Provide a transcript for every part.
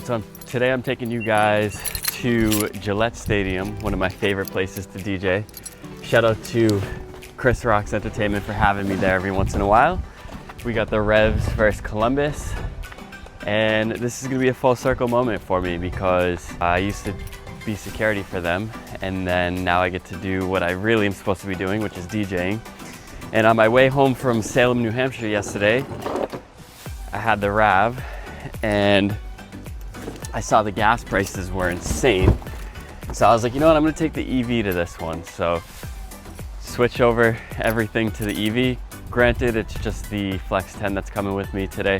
So today I'm taking you guys to Gillette Stadium, one of my favorite places to DJ. Shout out to Chris Rocks Entertainment for having me there every once in a while. We got the Revs versus Columbus, and this is gonna be a full circle moment for me because I used to be security for them, and then now I get to do what I really am supposed to be doing, which is DJing. And on my way home from Salem, New Hampshire yesterday, I had the RAV, and I saw the gas prices were insane. So I was like, you know what, I'm gonna take the EV to this one. So switch over everything to the EV. Granted, it's just the FLX10 that's coming with me today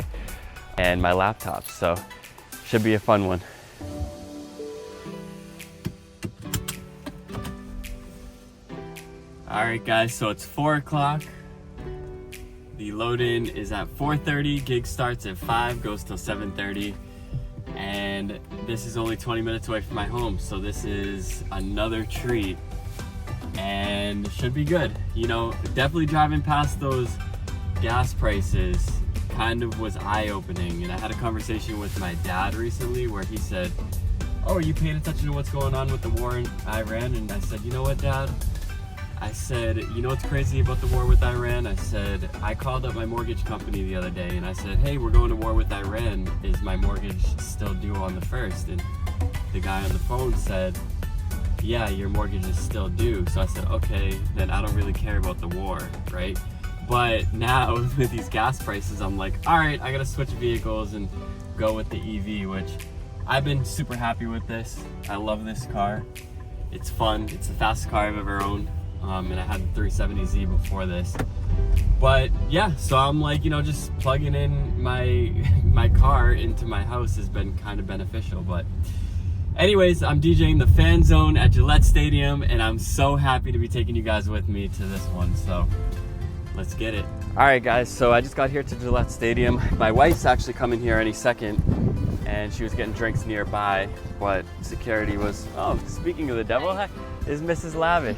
and my laptop. So should be a fun one. All right guys, so it's 4 o'clock. The load-in is at 4:30, gig starts at 5, goes till 7:30. And this is only 20 minutes away from my home, so this is another treat and should be good. You know, definitely driving past those gas prices kind of was eye-opening, and I had a conversation with my dad recently where he said, oh, are you paying attention to what's going on with the war in Iran? And I said, you know what, Dad? I said, you know what's crazy about the war with Iran? I said, I called up my mortgage company the other day and I said, hey, we're going to war with Iran. Is my mortgage still due on the 1st? And the guy on the phone said, yeah, your mortgage is still due. So I said, okay, then I don't really care about the war, right? But now with these gas prices, I'm like, all right, I gotta switch vehicles and go with the EV, which I've been super happy with this. I love this car. It's fun. It's the fastest car I've ever owned. And I had the 370Z before this. But yeah, so I'm like, you know, just plugging in my car into my house has been kind of beneficial. But anyways, I'm DJing the Fan Zone at Gillette Stadium, and I'm so happy to be taking you guys with me to this one. So let's get it. All right guys, so I just got here to Gillette Stadium. My wife's actually coming here any second, and she was getting drinks nearby, but security was, oh, speaking of the devil, hi, is Mrs. Lavish.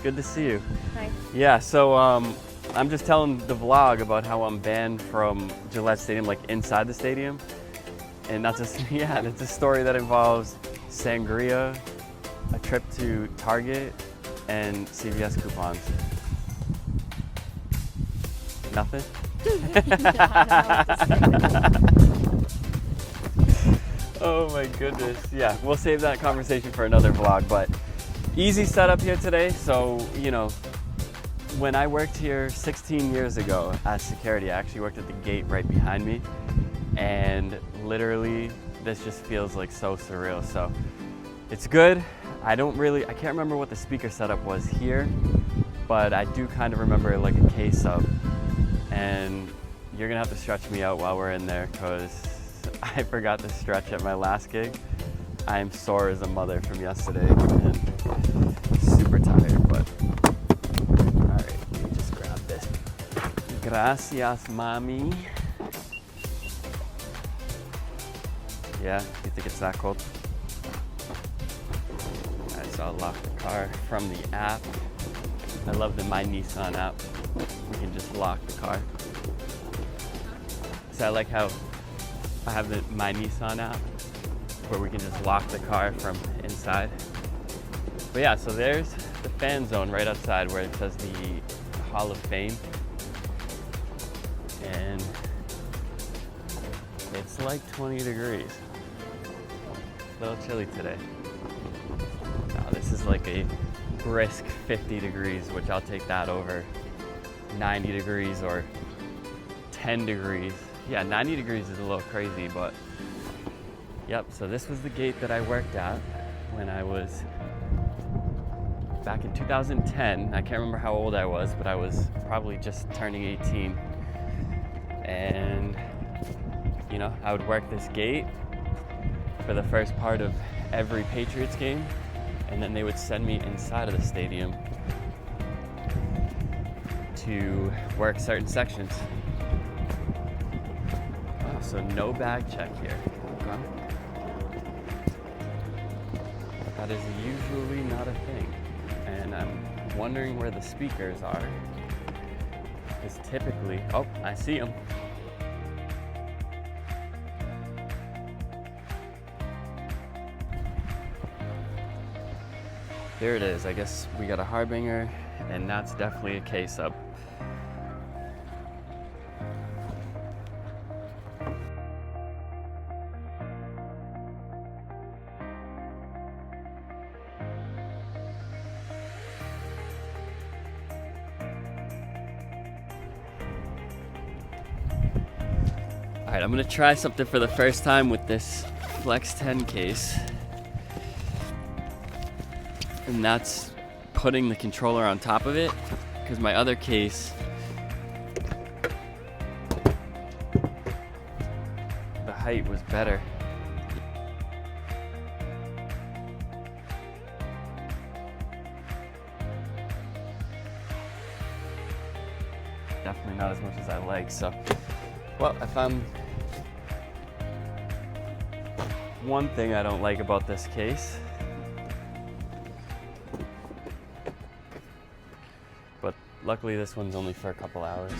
Good to see you. Hi. Yeah, so I'm just telling the vlog about how I'm banned from Gillette Stadium, like inside the stadium. And that's a, yeah, it's a story that involves sangria, a trip to Target, and CVS coupons. Nothing? Oh my goodness. Yeah, we'll save that conversation for another vlog, but easy setup here today. So, you know, when I worked here 16 years ago as security, I actually worked at the gate right behind me, and literally this just feels like so surreal. So it's good. I can't remember what the speaker setup was here, but I do kind of remember like a K-sub, and you're gonna have to stretch me out while we're in there because I forgot to stretch at my last gig. I am sore as a mother from yesterday and super tired, but all right, let me just grab this. Gracias, mami. Yeah, you think it's that cold? All right, so I'll lock the car from the app. I love the My Nissan app. We can just lock the car. So I like how I have the My Nissan app where we can just lock the car from inside. But yeah, so there's the Fan Zone right outside where it says the Hall of Fame. And it's like 20 degrees. A little chilly today. Now this is like a brisk 50 degrees, which I'll take that over 90 degrees or 10 degrees. Yeah, 90 degrees is a little crazy, but yep, so this was the gate that I worked at when I was back in 2010. I can't remember how old I was, but I was probably just turning 18. And, you know, I would work this gate for the first part of every Patriots game, and then they would send me inside of the stadium to work certain sections. Oh, so no bag check here. Okay. That is usually not a thing. And I'm wondering where the speakers are. Because typically, oh, I see them. Here it is. I guess we got a Harbinger, and that's definitely a case-up. All right, I'm gonna try something for the first time with this FLX10 case. And that's putting the controller on top of it, because my other case, the height was better. Definitely not as much as I like, so. Well, I found one thing I don't like about this case. But luckily this one's only for a couple hours.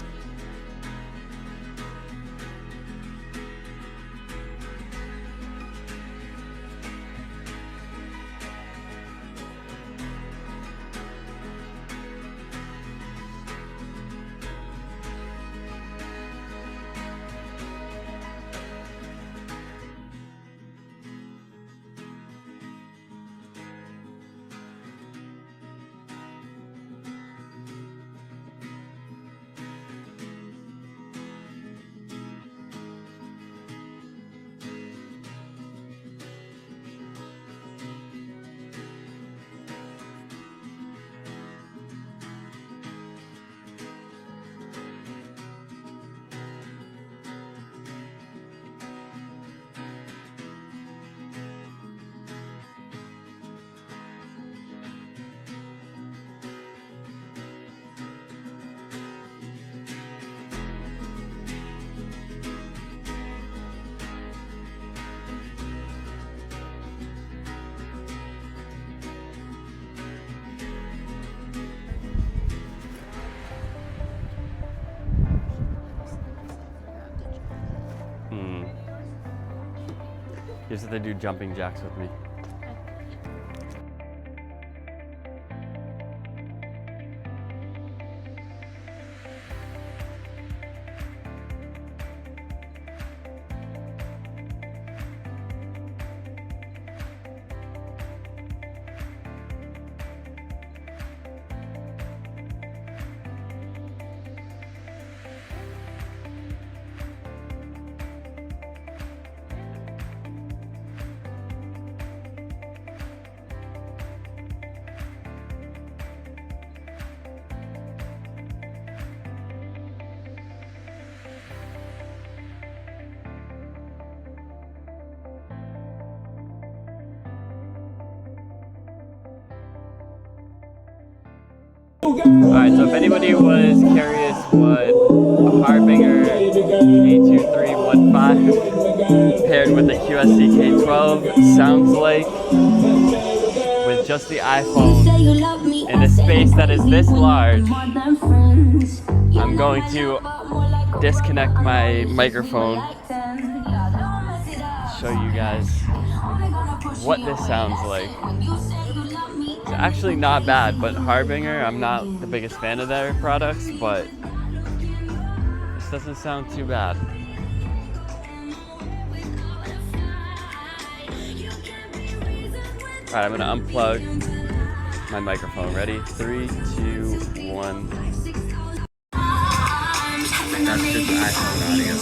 Here's if they do jumping jacks with me. Alright, so if anybody was curious what a Harbinger V2315 paired with a QSC K12 sounds like with just the iPhone in a space that is this large, I'm going to disconnect my microphone, show you guys what this sounds like. It's actually not bad, but Harbinger, I'm not the biggest fan of their products, but this doesn't sound too bad. Alright, I'm gonna unplug my microphone. Ready? 3, 2, 1. That's just iPhone audio,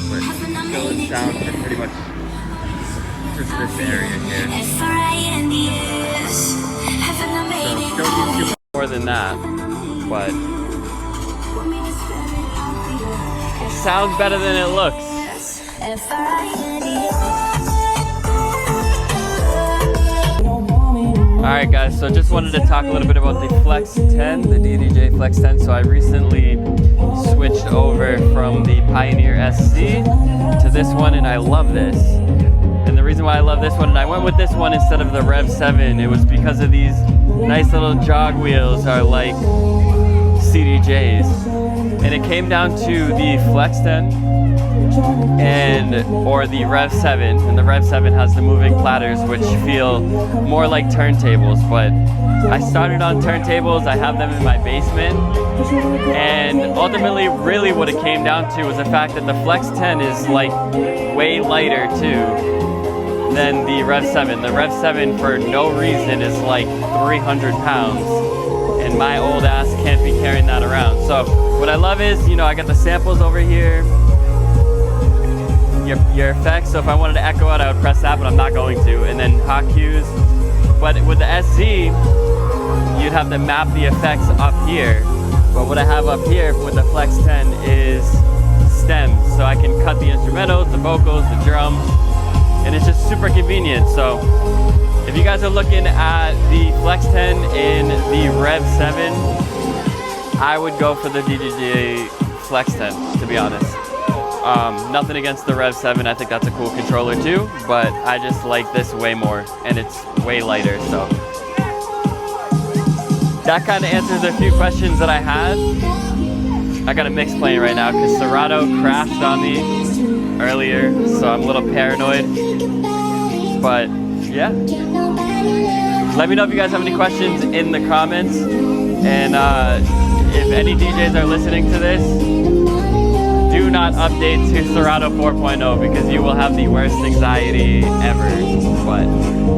but still it sounds for pretty much just this area here. So don't need too much more than that, but it sounds better than it looks. Alright guys, so just wanted to talk a little bit about the FLX10, the DDJ FLX10. So I recently switched over from the Pioneer SC to this one, and I love this. And the reason why I love this one, and I went with this one instead of the Rev 7, it was because of these nice little jog wheels are like CDJs. And it came down to the FLX10 or the Rev 7, and the Rev 7 has the moving platters which feel more like turntables, but I started on turntables. I have them in my basement, and ultimately really what it came down to was the fact that the Flex 10 is like way lighter too than the Rev 7. The Rev 7 for no reason is like 300 pounds, and my old ass can't be carrying that around. So what I love is, you know, I got the samples over here, your effects, so if I wanted to echo it, I would press that, but I'm not going to, and then hot cues. But with the SZ, you'd have to map the effects up here, but what I have up here with the Flex 10 is stems, so I can cut the instrumentals, the vocals, the drums, and it's just super convenient. So if you guys are looking at the Flex 10 in the Rev 7, I would go for the DDJ Flex 10, to be honest. Nothing against the Rev 7, I think that's a cool controller too, but I just like this way more, and it's way lighter, so. That kind of answers a few questions that I had. I got a mix playing right now because Serato crashed on me earlier, so I'm a little paranoid, but yeah. Let me know if you guys have any questions in the comments, and if any DJs are listening to this, do not update to Serato 4.0 because you will have the worst anxiety ever. But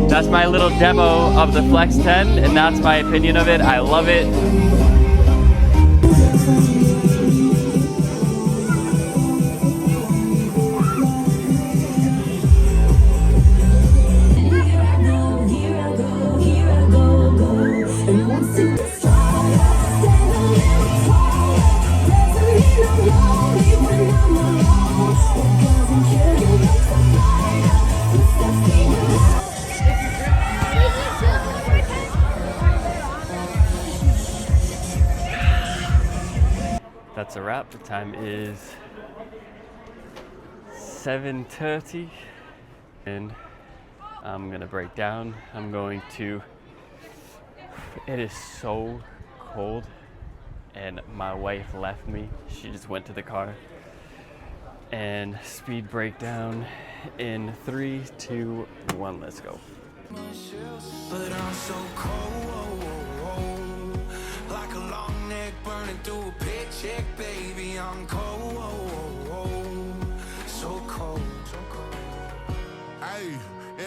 that's my little demo of the Flex 10, and that's my opinion of it. I love it. That's a wrap. The time is 7:30 and I'm gonna break down. It is so cold and my wife left me. She just went to the car. And speed breakdown in 3, 2, 1, let's go. But I'm so cold, like a long neck burning through a paycheck, baby. I'm cold, so cold, so cold. Hey,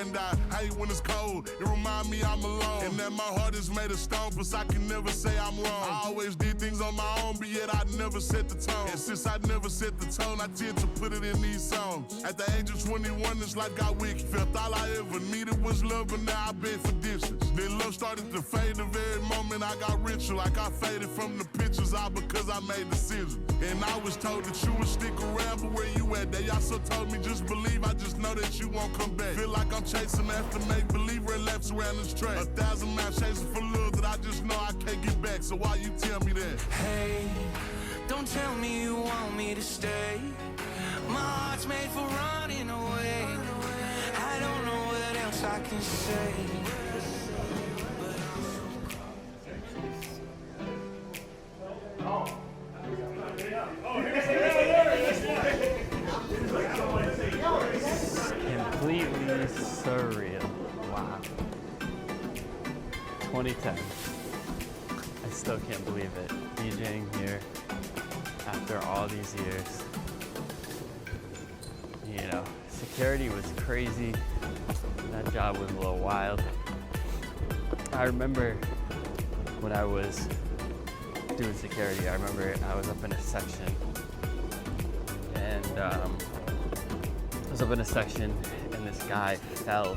and I hate when it's cold. It remind me I'm alone, and that my heart is made of stone, but I can never say I'm wrong. I always did things on my own, but yet I never set the tone. And since I never set the tone, I tend to put it in these songs. At the age of 21, it's like I wicked. Felt all I ever needed was love, but now I beg for distance. Then love started to fade the very moment I got richer. Like I faded from the pictures, all because I made decisions. And I was told that you would stick around, but where you at? They also told me just believe, I just know that you won't come back. Feel like I'm chasing after make-believe and laps around this track. 1,000 miles chasing for love that I just know I can't get back. So why you tell me that? Hey, don't tell me you want me to stay. My heart's made for running away. I don't know what else I can say. Completely surreal. Wow. 2010. I still can't believe it. DJing here after all these years. You know, security was crazy. That job was a little wild. I remember when I was doing security, I remember I was up in a section and and this guy fell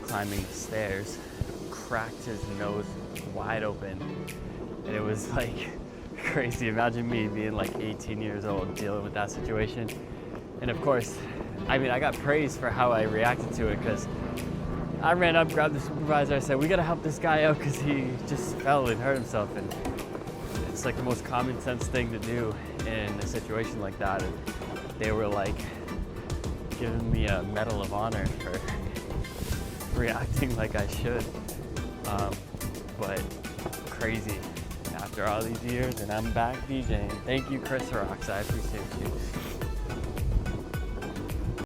climbing the stairs, cracked his nose wide open, and it was like crazy. Imagine me being like 18 years old dealing with that situation. And of course, I mean, I got praised for how I reacted to it because I ran up, grabbed the supervisor, I said, we gotta help this guy out because he just fell and hurt himself. And it's like the most common sense thing to do in a situation like that. And they were like giving me a Medal of Honor for reacting like I should. But crazy after all these years, and I'm back DJing. Thank you, Chris Rocks. I appreciate you.